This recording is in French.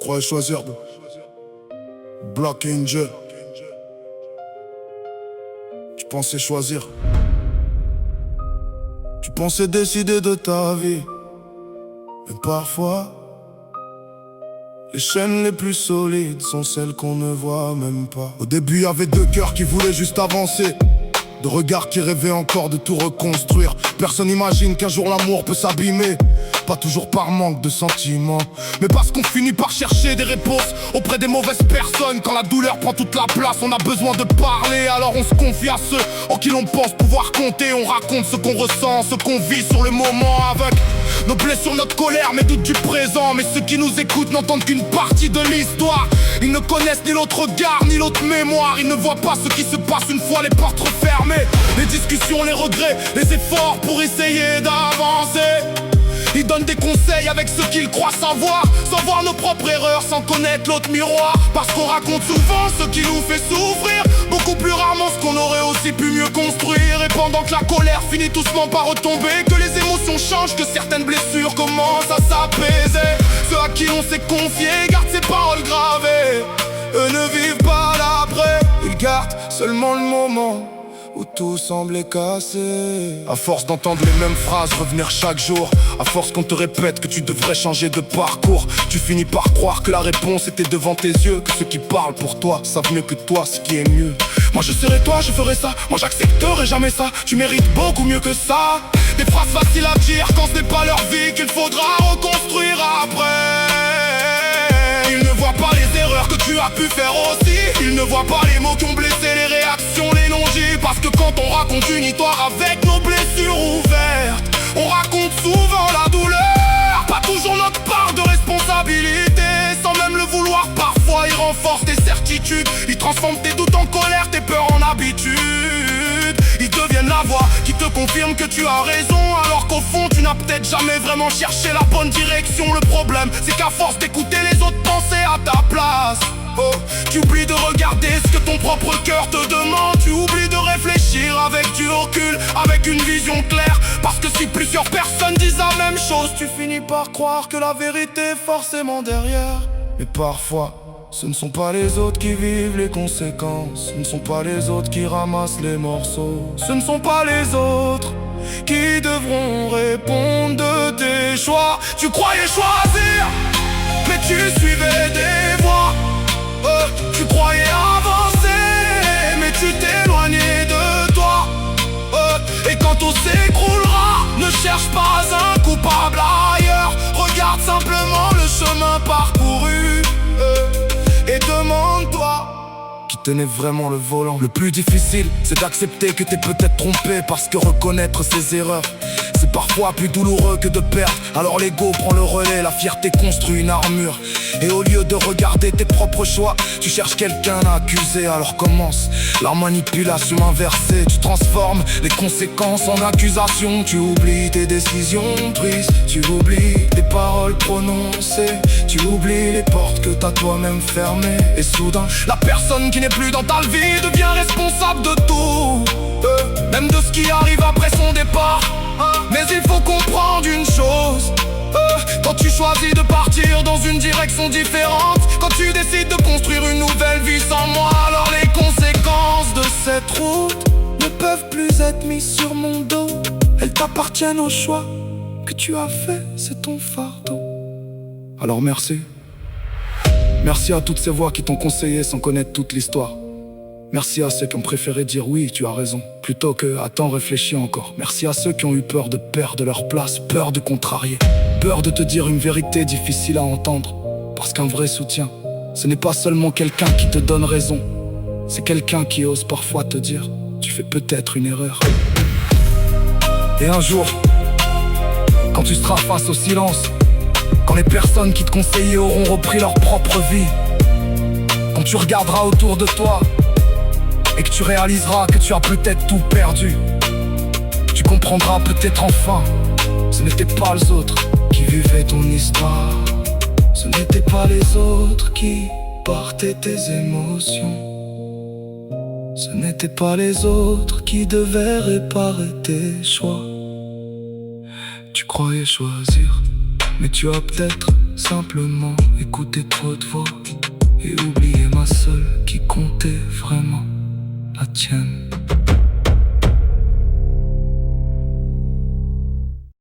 croyais choisir de Black Angel. Tu pensais choisir. Tu pensais décider de ta vie. Mais parfois, les chaînes les plus solides sont celles qu'on ne voit même pas. Au début, y avait deux cœurs qui voulaient juste avancer, de regards qui rêvaient encore de tout reconstruire. Personne n'imagine qu'un jour l'amour peut s'abîmer, pas toujours par manque de sentiments, mais parce qu'on finit par chercher des réponses auprès des mauvaises personnes. Quand la douleur prend toute la place, on a besoin de parler. Alors on se confie à ceux en qui l'on pense pouvoir compter. On raconte ce qu'on ressent, ce qu'on vit sur le moment, avec nos blessures, notre colère, mes doutes du présent. Mais ceux qui nous écoutent n'entendent qu'une partie de l'histoire. Ils ne connaissent ni l'autre regard, ni l'autre mémoire. Ils ne voient pas ce qui se passe une fois les portes refermées. Les discussions, les regrets, les efforts pour essayer d'avancer. Ils donnent des conseils avec ce qu'ils croient savoir, sans voir nos propres erreurs, sans connaître l'autre miroir. Parce qu'on raconte souvent ce qui nous fait souffrir, beaucoup plus rarement ce qu'on aurait aussi pu mieux construire. Et pendant que la colère finit doucement par retomber, que les émotions changent, que certaines blessures commencent à s'apaiser, ceux à qui on s'est confié gardent ces paroles gravées. Eux ne vivent pas l'après, ils gardent seulement le moment où tout semblait cassé. À force d'entendre les mêmes phrases revenir chaque jour, à force qu'on te répète que tu devrais changer de parcours, tu finis par croire que la réponse était devant tes yeux, que ceux qui parlent pour toi savent mieux que toi ce qui est mieux. Moi je serai toi, je ferai ça, moi j'accepterai jamais ça. Tu mérites beaucoup mieux que ça. Des phrases faciles à dire quand ce n'est pas leur vie qu'il faudra reconstruire après. Ils ne voient pas les erreurs que tu as pu faire aussi. Ils ne voient pas les mots qui ont blessé, les réactions, les non-dits. Parce que quand on raconte une histoire avec nos blessures ouvertes, on raconte souvent la douleur, pas toujours notre part de responsabilité. Sans même le vouloir, parfois ils renforcent tes certitudes. Ils transforment tes doutes en colère, tes peurs en habitude. Ils deviennent la voix qui te confirme que tu as raison, alors qu'au fond tu n'as peut-être jamais vraiment cherché la bonne direction. Le problème c'est qu'à force d'écouter les autres penser à ta place, oh, tu oublies de regarder ce que ton propre cœur te demande. Tu oublies de réfléchir avec du recul, avec une vision claire. Parce que si plusieurs personnes disent la même chose, tu finis par croire que la vérité est forcément derrière. Mais parfois ce ne sont pas les autres qui vivent les conséquences, ce ne sont pas les autres qui ramassent les morceaux, ce ne sont pas les autres qui devront répondre de tes choix. Tu croyais choisir, mais tu suivais des voies. Tu croyais avancer, mais tu t'éloignais de toi. Et quand tout s'écroulera, ne cherche pas un coupable ailleurs. Regarde simplement le chemin parcouru et demande-toi qui tenait vraiment le volant. Le plus difficile, c'est d'accepter que t'es peut-être trompé, parce que reconnaître ses erreurs, c'est parfois plus douloureux que de perdre. Alors l'ego prend le relais, la fierté construit une armure. Et au lieu de regarder tes propres choix, tu cherches quelqu'un à accuser. Alors commence la manipulation inversée. Tu transformes les conséquences en accusations. Tu oublies tes décisions prises, tu oublies tes paroles prononcées, tu oublies les portes que t'as toi-même fermées. Et soudain, la personne qui n'est plus dans ta vie devient responsable de tout, même de ce qui arrive après son départ. Mais il faut comprendre une chose, quand tu choisis de partir dans une direction différente, quand tu décides de construire une nouvelle vie sans moi, alors les conséquences de cette route ne peuvent plus être mises sur mon dos. Elles t'appartiennent au choix que tu as fait, c'est ton fardeau. Alors merci. Merci à toutes ces voix qui t'ont conseillé sans connaître toute l'histoire. Merci à ceux qui ont préféré dire oui, tu as raison, plutôt que attends, réfléchis encore. Merci à ceux qui ont eu peur de perdre leur place, peur de contrarier, peur de te dire une vérité difficile à entendre. Parce qu'un vrai soutien, ce n'est pas seulement quelqu'un qui te donne raison, c'est quelqu'un qui ose parfois te dire tu fais peut-être une erreur. Et un jour, quand tu seras face au silence, quand les personnes qui te conseillaient auront repris leur propre vie, quand tu regarderas autour de toi et que tu réaliseras que tu as peut-être tout perdu, tu comprendras peut-être enfin, ce n'étaient pas les autres qui vivaient ton histoire, ce n'étaient pas les autres qui portaient tes émotions, ce n'étaient pas les autres qui devaient réparer tes choix. Tu croyais choisir, Mais tu as peut-être simplement écouté trop de voix et oublié ma seule qui comptait vraiment, la tienne.